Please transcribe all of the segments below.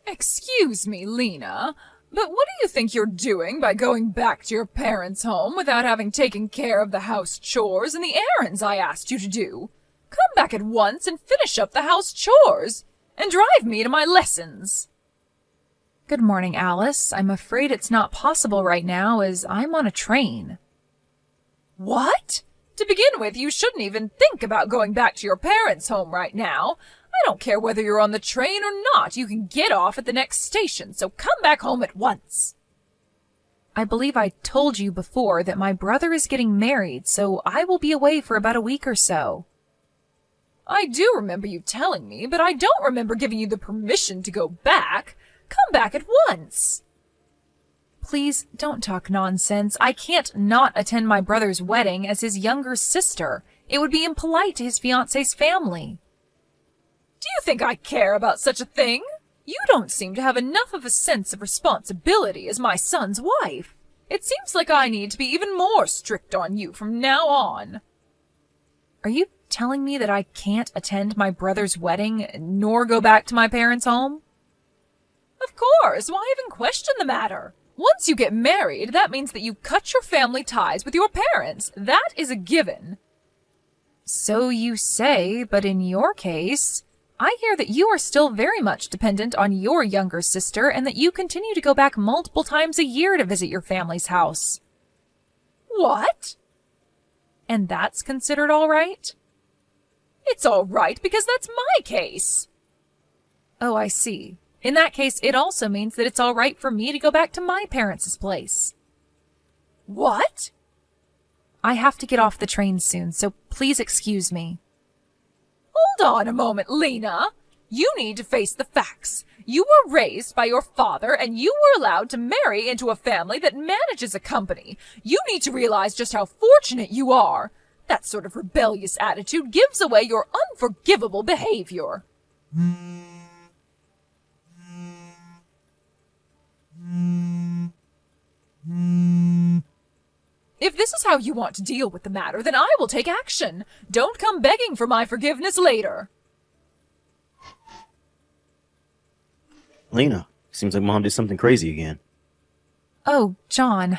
Excuse me, Lena, but what do you think you're doing by going back to your parents' home without having taken care of the house chores and the errands I asked you to do? Come back at once and finish up the house chores, and drive me to my lessons. Good morning, Alice. I'm afraid it's not possible right now as I'm on a train. What? To begin with, you shouldn't even think about going back to your parents' home right now. I don't care whether you're on the train or not. You can get off at the next station, so come back home at once. I believe I told you before that my brother is getting married, so I will be away for about a week or so. I do remember you telling me, but I don't remember giving you the permission to go back. Come back at once. Please don't talk nonsense. I can't not attend my brother's wedding as his younger sister. It would be impolite to his fiancé's family. Do you think I care about such a thing? You don't seem to have enough of a sense of responsibility as my son's wife. It seems like I need to be even more strict on you from now on. Are you telling me that I can't attend my brother's wedding nor go back to my parents' home? Of course. Why even question the matter? Once you get married, that means that you cut your family ties with your parents. That is a given. So you say, but in your case, I hear that you are still very much dependent on your younger sister and that you continue to go back multiple times a year to visit your family's house. What? And that's considered all right? It's all right because that's my case. Oh, I see. In that case, it also means that it's all right for me to go back to my parents' place. What? I have to get off the train soon, so please excuse me. Hold on a moment, Lena. You need to face the facts. You were raised by your father, and you were allowed to marry into a family that manages a company. You need to realize just how fortunate you are. That sort of rebellious attitude gives away your unforgivable behavior. If this is how you want to deal with the matter, then I will take action. Don't come begging for my forgiveness later. Lena, seems like Mom did something crazy again. Oh, John.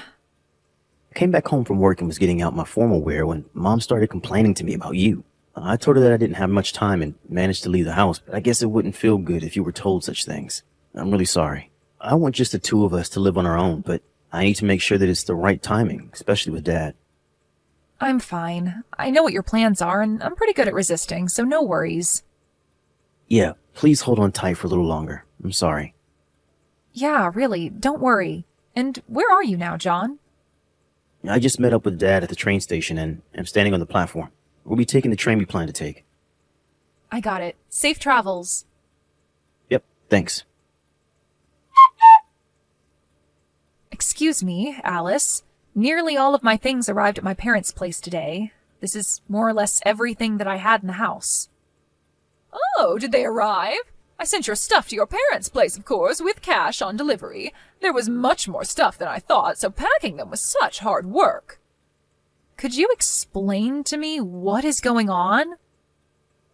I came back home from work and was getting out my formal wear when Mom started complaining to me about you. I told her that I didn't have much time and managed to leave the house, but I guess it wouldn't feel good if you were told such things. I'm really sorry. I want just the two of us to live on our own, but I need to make sure that it's the right timing, especially with Dad. I'm fine. I know what your plans are, and I'm pretty good at resisting, so no worries. Yeah, please hold on tight for a little longer. I'm sorry. Yeah, really, don't worry. And where are you now, John? I just met up with Dad at the train station and I'm standing on the platform. We'll be taking the train we plan to take. I got it. Safe travels. Yep, thanks. Excuse me, Alice. Nearly all of my things arrived at my parents' place today. This is more or less everything that I had in the house. Oh, did they arrive? I sent your stuff to your parents' place, of course, with cash on delivery. There was much more stuff than I thought, so packing them was such hard work. Could you explain to me what is going on?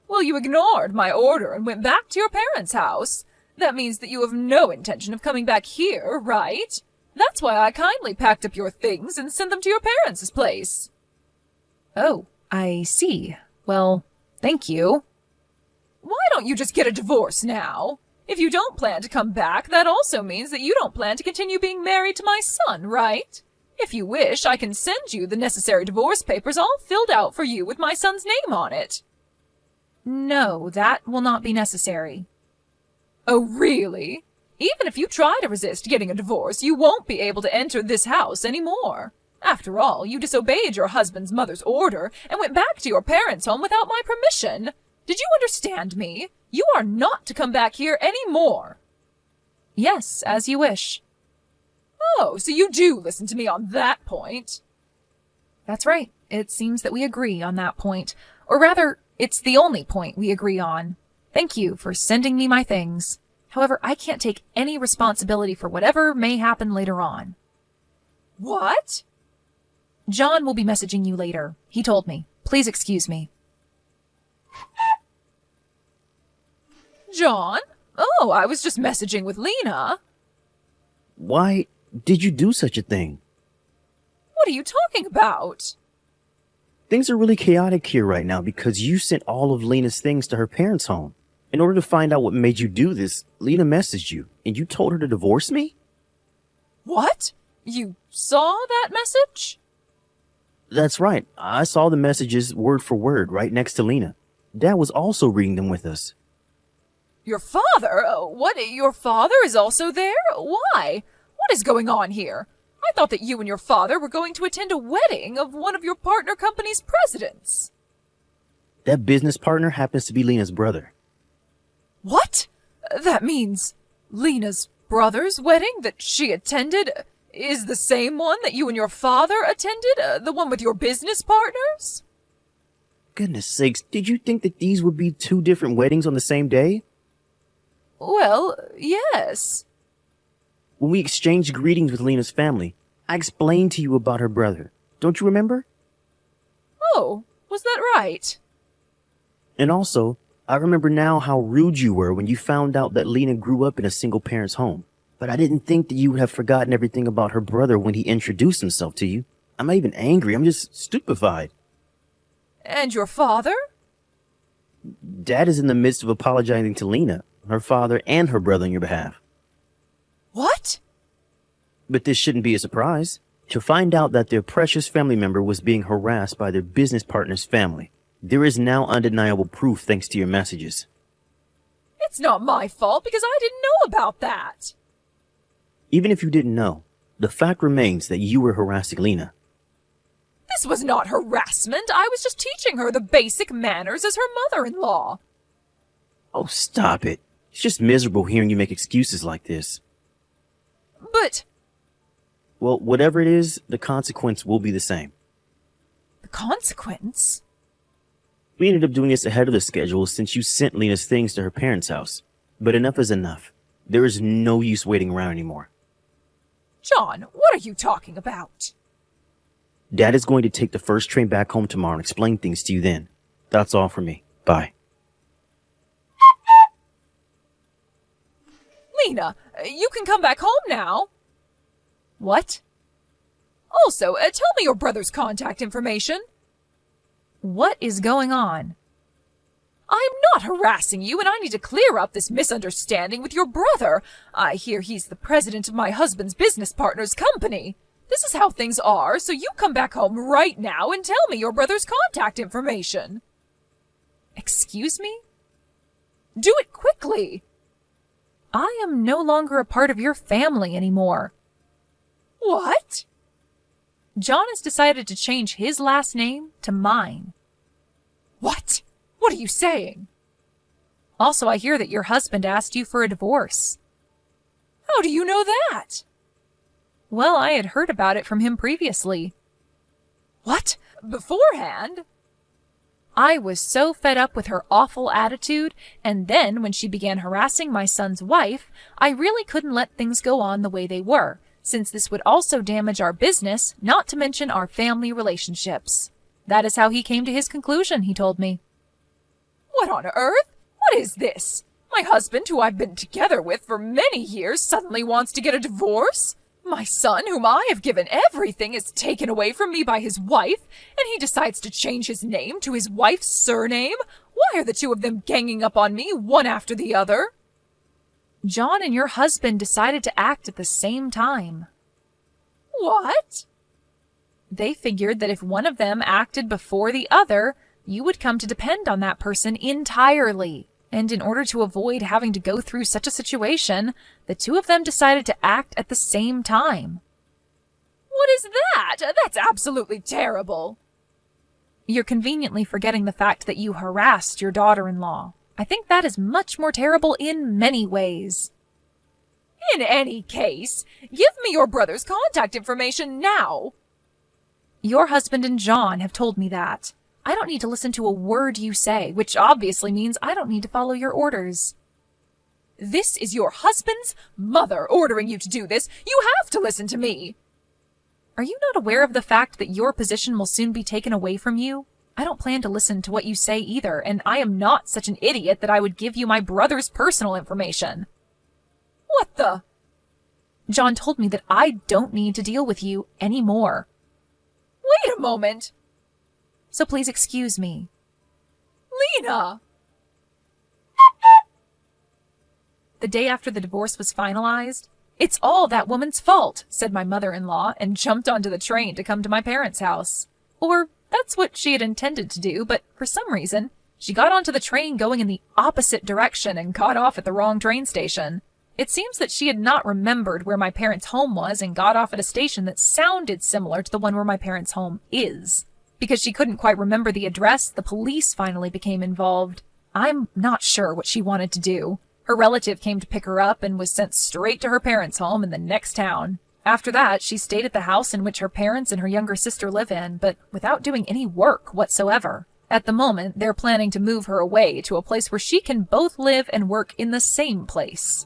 Well, you ignored my order and went back to your parents' house. That means that you have no intention of coming back here, right? That's why I kindly packed up your things and sent them to your parents' place. Oh, I see. Well, thank you. Why don't you just get a divorce now? If you don't plan to come back, that also means that you don't plan to continue being married to my son, right? If you wish, I can send you the necessary divorce papers all filled out for you with my son's name on it. No, that will not be necessary. Oh, really? Even if you try to resist getting a divorce, you won't be able to enter this house anymore. After all, you disobeyed your husband's mother's order and went back to your parents' home without my permission. Did you understand me? You are not to come back here any more. Yes, as you wish. Oh, so you do listen to me on that point. That's right. It seems that we agree on that point. Or rather, it's the only point we agree on. Thank you for sending me my things. However, I can't take any responsibility for whatever may happen later on. What? John will be messaging you later. He told me. Please excuse me. John, Oh, I was just messaging with Lena. Why did you do such a thing? What are you talking about? Things are really chaotic here right now because you sent all of Lena's things to her parents' home. In order to find out what made you do this, Lena messaged you, and you told her to divorce me? What? You saw that message? That's right. I saw the messages word for word right next to Lena. Dad was also reading them with us. Your father? What? Your father is also there? Why? What is going on here? I thought that you and your father were going to attend a wedding of one of your partner company's presidents. That business partner happens to be Lena's brother. What? That means Lena's brother's wedding that she attended is the same one that you and your father attended? The one with your business partners? Goodness sakes, did you think that these would be two different weddings on the same day? Well, yes. When we exchanged greetings with Lena's family, I explained to you about her brother. Don't you remember? Oh, was that right? And also, I remember now how rude you were when you found out that Lena grew up in a single parent's home. But I didn't think that you would have forgotten everything about her brother when he introduced himself to you. I'm not even angry, I'm just stupefied. And your father? Dad is in the midst of apologizing to Lena, her father, and her brother on your behalf. What? But this shouldn't be a surprise. To find out that their precious family member was being harassed by their business partner's family. There is now undeniable proof thanks to your messages. It's not my fault because I didn't know about that. Even if you didn't know, the fact remains that you were harassing Lena. This was not harassment. I was just teaching her the basic manners as her mother-in-law. Oh, stop it. It's just miserable hearing you make excuses like this. But Well, whatever it is, the consequence will be the same. the consequence? We ended up doing this ahead of the schedule since you sent Lena's things to her parents' house. But enough is enough. There is no use waiting around anymore. John, what are you talking about? Dad is going to take the first train back home tomorrow and explain things to you then. That's all for me. Bye. Lena, you can come back home now. What? Also, tell me your brother's contact information. What is going on? I'm not harassing you, and I need to clear up this misunderstanding with your brother. I hear he's the president of my husband's business partner's company. This is how things are, so you come back home right now and tell me your brother's contact information. Excuse me? Do it quickly. I am no longer a part of your family anymore. What? John has decided to change his last name to mine. What? What are you saying? Also, I hear that your husband asked you for a divorce. How do you know that? Well, I had heard about it from him previously. What? Beforehand? I was so fed up with her awful attitude, and then when she began harassing my son's wife, I really couldn't let things go on the way they were, since this would also damage our business, not to mention our family relationships. That is how he came to his conclusion, he told me. What on earth? What is this? My husband, who I've been together with for many years, suddenly wants to get a divorce? My son, whom I have given everything, is taken away from me by his wife, and he decides to change his name to his wife's surname? Why are the two of them ganging up on me, one after the other? John and your husband decided to act at the same time. What? They figured that if one of them acted before the other, you would come to depend on that person entirely. And in order to avoid having to go through such a situation, the two of them decided to act at the same time. What is that? That's absolutely terrible. You're conveniently forgetting the fact that you harassed your daughter-in-law. I think that is much more terrible in many ways. In any case, give me your brother's contact information now. Your husband and John have told me that. I don't need to listen to a word you say, which obviously means I don't need to follow your orders. This is your husband's mother ordering you to do this. You have to listen to me. Are you not aware of the fact that your position will soon be taken away from you? I don't plan to listen to what you say either, and I am not such an idiot that I would give you my brother's personal information. What the? John told me that I don't need to deal with you anymore. Wait a moment. So please excuse me. Lena! The day after the divorce was finalized, "It's all that woman's fault," said my mother-in-law, and jumped onto the train to come to my parents' house. Or that's what she had intended to do, but for some reason, she got onto the train going in the opposite direction and got off at the wrong train station. It seems that she had not remembered where my parents' home was and got off at a station that sounded similar to the one where my parents' home is. Because she couldn't quite remember the address, the police finally became involved. I'm not sure what she wanted to do. Her relative came to pick her up and was sent straight to her parents' home in the next town. After that, she stayed at the house in which her parents and her younger sister live in, but without doing any work whatsoever. At the moment, they're planning to move her away to a place where she can both live and work in the same place.